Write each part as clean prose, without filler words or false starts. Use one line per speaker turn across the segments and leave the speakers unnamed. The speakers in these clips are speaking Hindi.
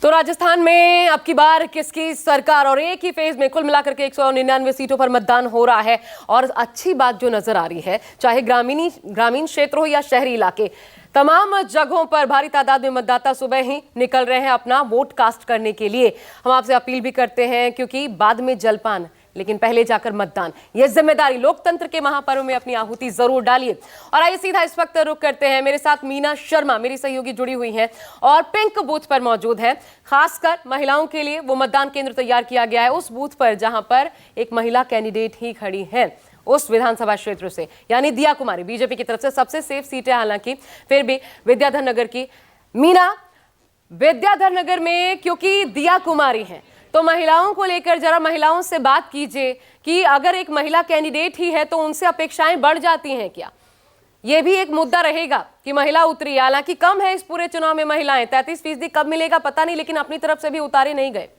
तो राजस्थान में अब की बार किसकी सरकार, और एक ही फेज में कुल मिलाकर के 199 सीटों पर मतदान हो रहा है। और अच्छी बात जो नजर आ रही है, चाहे ग्रामीण क्षेत्र हो या शहरी इलाके, तमाम जगहों पर भारी तादाद में मतदाता सुबह ही निकल रहे हैं अपना वोट कास्ट करने के लिए। हम आपसे अपील भी करते हैं, क्योंकि बाद में जलपान लेकिन पहले जाकर मतदान, यह जिम्मेदारी लोकतंत्र के महापर्व में अपनी आहुति जरूर डालिए। और आइए सीधा इस वक्त रुख करते हैं, मेरे साथ मीना शर्मा मेरी सहयोगी जुड़ी हुई हैं और पिंक बूथ पर मौजूद है। खासकर महिलाओं के लिए वो मतदान केंद्र तैयार किया गया है उस बूथ पर जहां पर एक महिला कैंडिडेट ही खड़ी है उस विधानसभा क्षेत्र से, यानी दिया कुमारी। बीजेपी की तरफ से सबसे सेफ सीट है, हालांकि फिर भी विद्याधर नगर की मीना, विद्याधर नगर में क्योंकि दिया कुमारी है तो महिलाओं को लेकर जरा महिलाओं से बात कीजिए कि अगर एक महिला कैंडिडेट ही है तो उनसे अपेक्षाएं बढ़ जाती हैं क्या? यह भी एक मुद्दा रहेगा कि महिला उतरी, हालांकि कम है इस पूरे चुनाव में महिलाएं, 33% कब मिलेगा पता नहीं, लेकिन अपनी तरफ से भी उतारे नहीं गए।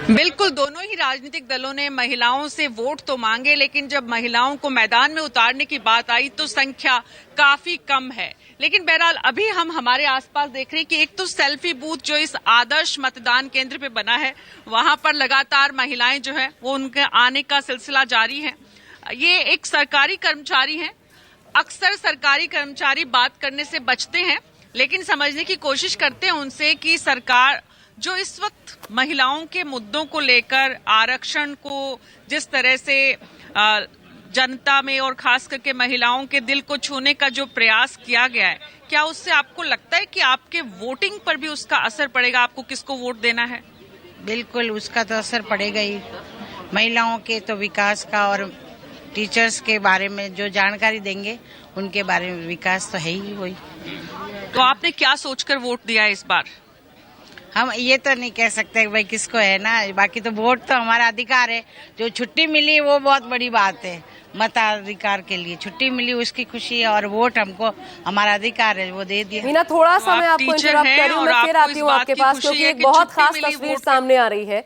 बिल्कुल, दोनों ही राजनीतिक दलों ने महिलाओं से वोट तो मांगे, लेकिन जब महिलाओं को मैदान में उतारने की बात आई तो संख्या काफी कम है। लेकिन बहरहाल अभी हम हमारे आसपास देख रहे हैं कि एक तो सेल्फी बूथ जो इस आदर्श मतदान केंद्र पे बना है, वहां पर लगातार महिलाएं जो है वो उनके आने का सिलसिला जारी है। ये एक सरकारी कर्मचारी हैं। अक्सर सरकारी कर्मचारी बात करने से बचते हैं, लेकिन समझने की कोशिश करते हैं उनसे कि सरकार जो इस वक्त महिलाओं के मुद्दों को लेकर, आरक्षण को जिस तरह से जनता में और खास करके महिलाओं के दिल को छूने का जो प्रयास किया गया है, क्या उससे आपको लगता है कि आपके वोटिंग पर भी उसका असर पड़ेगा? आपको किसको वोट देना है?
बिल्कुल, उसका तो असर पड़ेगा ही। महिलाओं के तो विकास का और टीचर्स के बारे में जो जानकारी देंगे उनके बारे में विकास तो है ही वही।
तो आपने क्या सोचकर वोट दिया है इस बार?
हम ये तो नहीं कह सकते भाई किसको है ना, बाकी तो वोट तो हमारा अधिकार है। जो छुट्टी मिली वो बहुत बड़ी बात है, मताधिकार के लिए छुट्टी मिली उसकी खुशी है, और वोट हमको हमारा अधिकार है वो दे दिया।
मीना, थोड़ा सा मैं आपको इंटरप्ट कर रही हूँ, मैं फिर आती हूँ आपके पास, क्योंकि एक बहुत खास तस्वीर सामने आ रही है।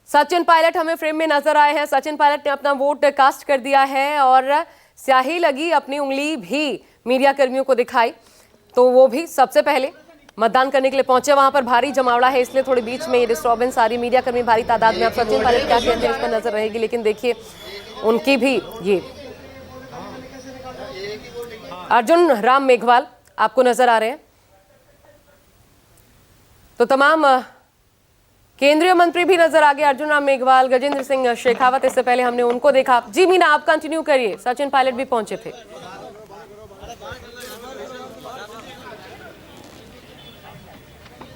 सचिन पायलट हमें फ्रेम में नजर आए हैं। सचिन पायलट ने अपना वोट कास्ट कर दिया है और स्याही लगी अपनी उंगली भी मीडिया कर्मियों को दिखाई, तो वो भी सबसे पहले मतदान करने के लिए पहुंचे। वहां पर भारी जमावड़ा है, इसलिए थोड़ी बीच में ये डिस्टर्बेंस आ रही। मीडिया कर्मी भारी तादाद में, अब सचिन पायलट क्या कहते हैं इस पर नजर रहेगी, लेकिन देखिए उनकी भी ये अर्जुन राम मेघवाल आपको नजर आ रहे हैं, तो तमाम केंद्रीय मंत्री भी नजर आ गए, अर्जुन राम मेघवाल, गजेंद्र सिंह शेखावत, इससे पहले हमने उनको देखा। जी मीना, आप कंटिन्यू करिए। सचिन पायलट भी पहुंचे थे।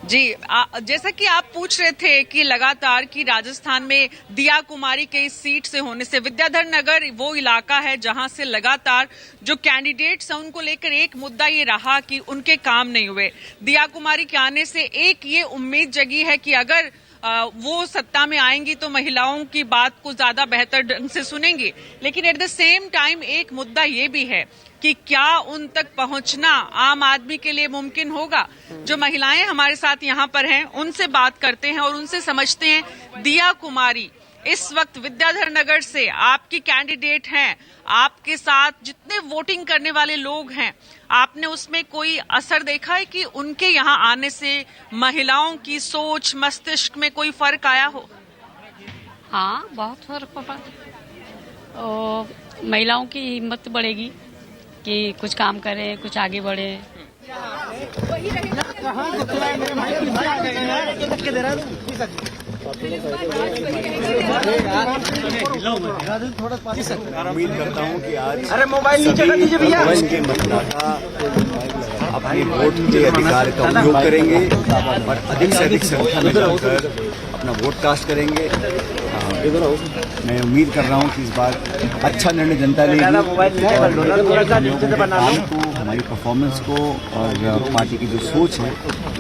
जी, जैसा कि आप पूछ रहे थे कि लगातार कि राजस्थान में दिया कुमारी के इस सीट से होने से विद्याधर नगर वो इलाका है जहां से लगातार जो कैंडिडेट्स हैं उनको लेकर एक मुद्दा ये रहा कि उनके काम नहीं हुए। दिया कुमारी के आने से एक ये उम्मीद जगी है कि अगर वो सत्ता में आएंगी तो महिलाओं की बात को ज्यादा बेहतर ढंग से सुनेंगी, लेकिन एट द सेम टाइम एक मुद्दा ये भी है कि क्या उन तक पहुंचना आम आदमी के लिए मुमकिन होगा। जो महिलाएं हमारे साथ यहाँ पर हैं उनसे बात करते हैं और उनसे समझते हैं। दिया कुमारी इस वक्त विद्याधर नगर से आपकी कैंडिडेट हैं, आपके साथ जितने वोटिंग करने वाले लोग हैं, आपने उसमें कोई असर देखा है कि उनके यहाँ आने से महिलाओं की सोच मस्तिष्क में कोई फर्क आया हो?
हाँ, बहुत फर्क पड़ा। महिलाओं की हिम्मत बढ़ेगी कि कुछ काम करें, कुछ आगे बढ़े।
उम्मीद करता हूँ कि आज सभी के मतदाता अपने वोट के अधिकार का उपयोग करेंगे और अधिक से अधिक संख्या में जाकर अपना वोट कास्ट करेंगे। मैं उम्मीद कर रहा हूँ कि इस बार अच्छा निर्णय जनता लेगी और हमारी परफॉर्मेंस को और पार्टी की जो सोच है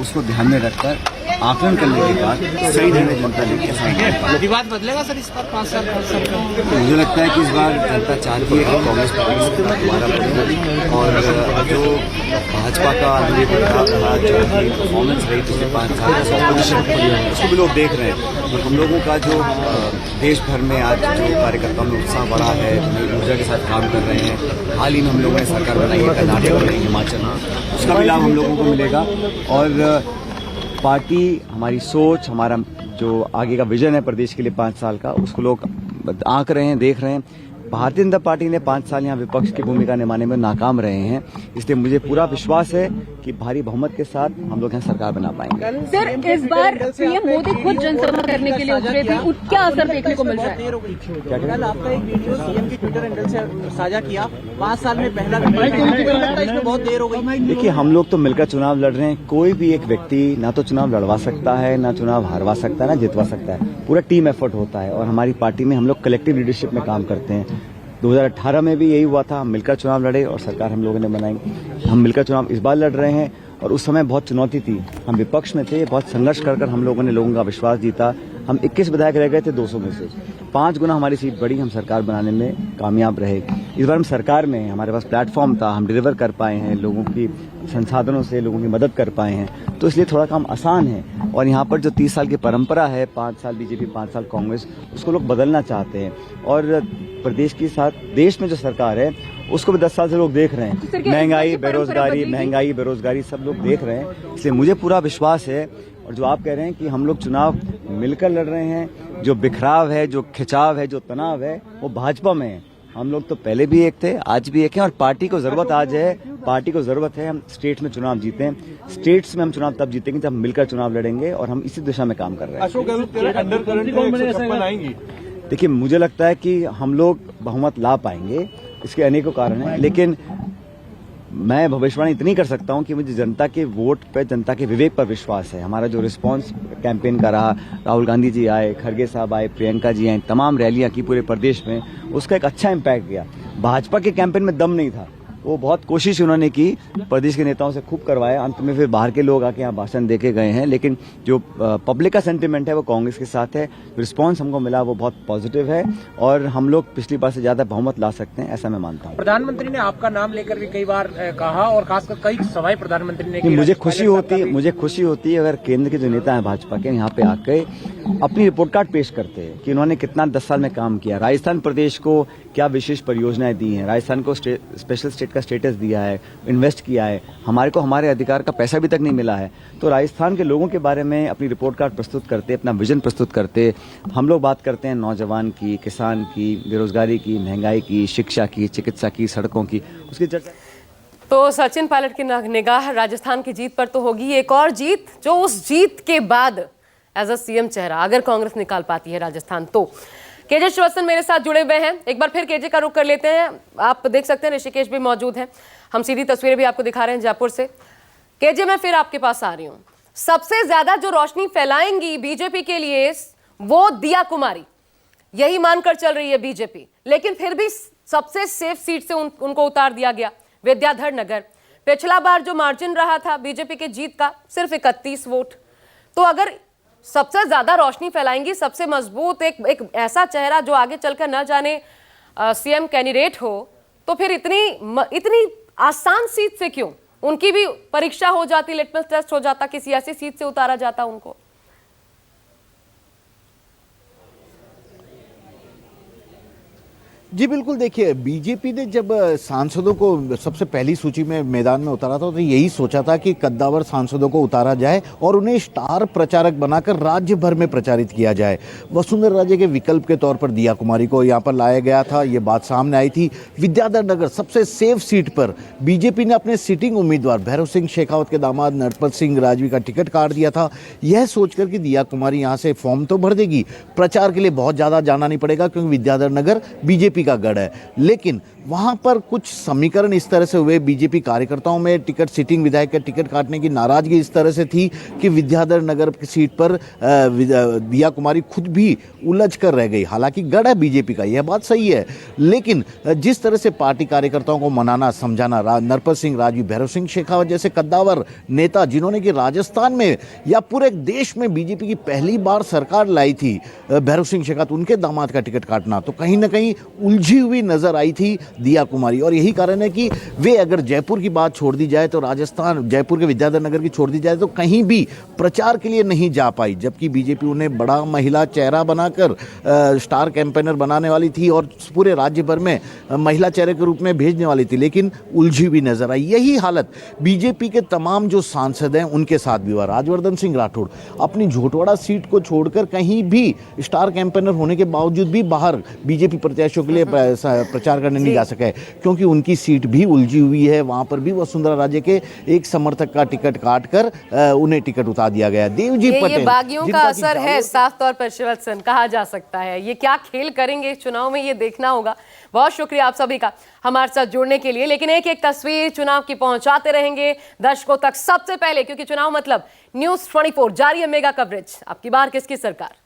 उसको ध्यान में रखकर आकलन करने के बाद सही निर्णय जनता लेके सामने।
विवाद बदलेगा सर इस बार 5 साल
मुझे लगता है कि इस बार जनता चाहती है कि कांग्रेस पार्टी दोबारा बने और जो भाजपा का आंदोलन बदलाव था, जो परफॉर्मेंस रही पिछले 5 साल की ऑपोजिशन, उसको भी लोग देख रहे हैं। और हम लोगों का जो देश भर में आज जो कार्यकर्ताओं में उत्साह बढ़ा है, नई ऊर्जा के साथ काम कर रहे हैं। हाल ही में हम लोगों ने सरकार बनाई है कर्नाटक में, हिमाचल में, उसका भी लाभ हम लोगों को मिलेगा। और पार्टी, हमारी सोच, हमारा जो आगे का विजन है प्रदेश के लिए 5 साल का, उसको लोग आंक रहे हैं, देख रहे हैं। भारतीय जनता पार्टी ने 5 साल यहाँ विपक्ष की भूमिका निभाने में नाकाम रहे हैं, इसलिए मुझे पूरा विश्वास है कि भारी बहुमत के साथ हम लोग यहाँ सरकार बना पाएंगे।
सर, इस बार पीएम मोदी खुद जनसभा करने के लिए उतरे थे, क्या असर देखने को मिल रहा है?
कल आपका एक वीडियो सीएम के ट्विटर हैंडल से साझा किया, 5 साल में पहला इसमें बहुत देर हो गई।
देखिए, हम लोग तो मिलकर चुनाव लड़ रहे हैं। कोई भी एक व्यक्ति ना तो चुनाव लड़वा सकता है, ना चुनाव हारवा सकता है, ना जितवा सकता है। पूरा टीम एफर्ट होता है और हमारी पार्टी में हम लोग कलेक्टिव लीडरशिप में काम करते हैं। 2018 में भी यही हुआ था, हम मिलकर चुनाव लड़े और सरकार हम लोगों ने बनाई। हम मिलकर चुनाव इस बार लड़ रहे हैं और उस समय बहुत चुनौती थी, हम विपक्ष में थे, बहुत संघर्ष कर हम लोगों ने लोगों का विश्वास जीता। हम 21 विधायक रह गए थे 200 में से, 5 गुना हमारी सीट बढ़ी, हम सरकार बनाने में कामयाब रहे। इस बार हम सरकार में हैं, हमारे पास प्लेटफॉर्म था, हम डिलीवर कर पाए हैं, लोगों की संसाधनों से लोगों की मदद कर पाए हैं, तो इसलिए थोड़ा काम आसान है। और यहाँ पर जो 30 साल की परंपरा है, 5 साल बीजेपी 5 साल कांग्रेस, उसको लोग बदलना चाहते हैं। और प्रदेश के साथ देश में जो सरकार है उसको भी 10 साल से लोग देख रहे हैं। महंगाई, बेरोजगारी सब लोग देख रहे हैं, इसलिए मुझे पूरा विश्वास है। और जो आप कह रहे हैं कि हम लोग चुनाव मिलकर लड़ रहे हैं, जो बिखराव है, जो खिंचाव है, जो तनाव है, वो भाजपा में है। हम लोग तो पहले भी एक थे, आज भी एक हैं और पार्टी को जरूरत आज है, पार्टी को जरूरत है हम स्टेट में चुनाव जीतें। स्टेट्स में हम चुनाव तब जीतेंगे जब मिलकर चुनाव लड़ेंगे और हम इसी दिशा में काम कर रहे हैं।
अशोक गहलोत अंडर करंट आएंगी।
देखिए, मुझे लगता है कि हम लोग बहुमत ला पाएंगे, इसके अनेकों कारण हैं, लेकिन मैं भविष्यवाणी इतनी कर सकता हूं कि मुझे जनता के वोट पे, जनता के विवेक पर विश्वास है। हमारा जो रिस्पांस कैंपेन का रहा, राहुल गांधी जी आए, खड़गे साहब आए, प्रियंका जी आए, तमाम रैलियां की पूरे प्रदेश में, उसका एक अच्छा इम्पैक्ट गया। भाजपा के कैंपेन में दम नहीं था, वो बहुत कोशिश उन्होंने की, प्रदेश के नेताओं से खूब करवाया, अंत में फिर बाहर के लोग आके यहाँ भाषण देके गए हैं, लेकिन जो पब्लिक का सेंटिमेंट है वो कांग्रेस के साथ है। रिस्पांस हमको मिला वो बहुत पॉजिटिव है और हम लोग पिछली बार से ज्यादा बहुमत ला सकते हैं, ऐसा मैं मानता हूँ।
प्रधानमंत्री ने आपका नाम लेकर भी कई बार कहा और खासकर कई सवाई प्रधानमंत्री ने की।
मुझे खुशी होती है अगर केंद्र के जो नेता हैं भाजपा के यहाँ पे आके अपनी रिपोर्ट कार्ड पेश करते हैं कि उन्होंने कितना 10 साल में काम किया, राजस्थान प्रदेश को क्या विशेष परियोजनाएं दी हैं, राजस्थान को स्पेशल स्टेट का स्टेटस दिया है, इन्वेस्ट किया है, हमारे को हमारे अधिकार का पैसा भी तक नहीं मिला है। तो राजस्थान के लोगों के बारे में अपनी रिपोर्ट कार्ड प्रस्तुत करते, अपना विजन प्रस्तुत करते। हम लोग बात करते हैं नौजवान की, किसान की, बेरोजगारी की, महंगाई की, शिक्षा की, चिकित्सा की, सड़कों की, उसकी चर्चा।
तो सचिन पायलट की निगाह राजस्थान की जीत पर तो होगी, एक और जीत जो उस जीत के बाद एज अ सीएम चेहरा अगर कांग्रेस निकाल पाती है राजस्थान तो। केजे श्रीवास्तव मेरे साथ जुड़े हुए हैं, एक बार फिर केजे का रुख कर लेते हैं। आप देख सकते हैं ऋषिकेश भी मौजूद हैं, हम सीधी तस्वीरें भी आपको दिखा रहे हैं जयपुर से। केजे, मैं फिर आपके पास आ रही हूँ। सबसे ज्यादा जो रोशनी फैलाएंगी बीजेपी के लिए वो दिया कुमारी, यही मानकर चल रही है बीजेपी, लेकिन फिर भी सबसे सेफ सीट से उनको उतार दिया गया, विद्याधर नगर। पिछला बार जो मार्जिन रहा था बीजेपी के जीत का सिर्फ 31 वोट। तो अगर सबसे ज्यादा रोशनी फैलाएंगी, सबसे मजबूत एक ऐसा चेहरा जो आगे चलकर न जाने सीएम कैंडिडेट हो, तो फिर इतनी आसान सीट से क्यों? उनकी भी परीक्षा हो जाती, लिटमस टेस्ट हो जाता, किसी ऐसी सीट से उतारा जाता उनको।
जी बिल्कुल, देखिए बीजेपी ने जब सांसदों को सबसे पहली सूची में मैदान में उतारा था तो यही सोचा था कि कद्दावर सांसदों को उतारा जाए और उन्हें स्टार प्रचारक बनाकर राज्य भर में प्रचारित किया जाए। वसुंधरा राजे के विकल्प के तौर पर दिया कुमारी को यहाँ पर लाया गया था, ये बात सामने आई थी। विद्याधर नगर सबसे सेफ सीट पर बीजेपी ने अपने सिटिंग उम्मीदवार भैरव सिंह शेखावत के दामाद नरपत सिंह राजवी का टिकट काट दिया था, यह सोचकर कि दिया कुमारी यहाँ से फॉर्म तो भर देगी, प्रचार के लिए बहुत ज़्यादा जाना नहीं पड़ेगा क्योंकि विद्याधर नगर बीजेपी का गढ़ है। लेकिन वहाँ पर कुछ समीकरण इस तरह से हुए, बीजेपी कार्यकर्ताओं में टिकट, सिटिंग विधायक का टिकट काटने की नाराजगी इस तरह से थी कि विद्याधर नगर की सीट पर दिया कुमारी खुद भी उलझ कर रह गई। हालांकि गढ़ है बीजेपी का, यह बात सही है, लेकिन जिस तरह से पार्टी कार्यकर्ताओं को मनाना समझाना, नरपत सिंह राजवी, भैरव सिंह शेखावत जैसे कद्दावर नेता जिन्होंने कि राजस्थान में या पूरे देश में बीजेपी की पहली बार सरकार लाई थी, भैरव सिंह शेखावत, उनके दामाद का टिकट काटना तो कहीं ना कहीं उलझी हुई नजर आई थी दिया कुमारी। और यही कारण है कि वे अगर जयपुर की बात छोड़ दी जाए तो राजस्थान, जयपुर के विद्याधर नगर की छोड़ दी जाए तो कहीं भी प्रचार के लिए नहीं जा पाई, जबकि बीजेपी उन्हें बड़ा महिला चेहरा बनाकर स्टार कैंपेनर बनाने वाली थी और पूरे राज्य भर में महिला चेहरे के रूप में भेजने वाली थी, लेकिन उलझी हुई नजर आई। यही हालत बीजेपी के तमाम जो सांसद हैं उनके साथ भी हुआ। राजवर्धन सिंह राठौड़ अपनी झोटवाड़ा सीट को छोड़कर कहीं भी स्टार कैंपेनर होने के बावजूद भी बाहर बीजेपी प्रत्याशियों के लिए प्रचार करने नहीं जा सके, क्योंकि उनकी सीट भी उलझी हुई है। वहां पर भी वसुंधरा राजे के एक समर्थक का टिकट काटकर उन्हें टिकट उतार दिया गया। देवजी पटेल,
ये बागियों का असर है साफ तौर पर शिवचंद कहा जा सकता है। ये क्या खेल करेंगे चुनाव में, ये देखना होगा। बहुत शुक्रिया आप सभी का हमारे साथ जुड़ने के लिए। लेकिन एक एक तस्वीर चुनाव की पहुंचाते रहेंगे दर्शकों तक सबसे पहले, क्योंकि चुनाव मतलब न्यूज़ 24 जारी है मेगा कवरेज। अब की बार किसकी सरकार।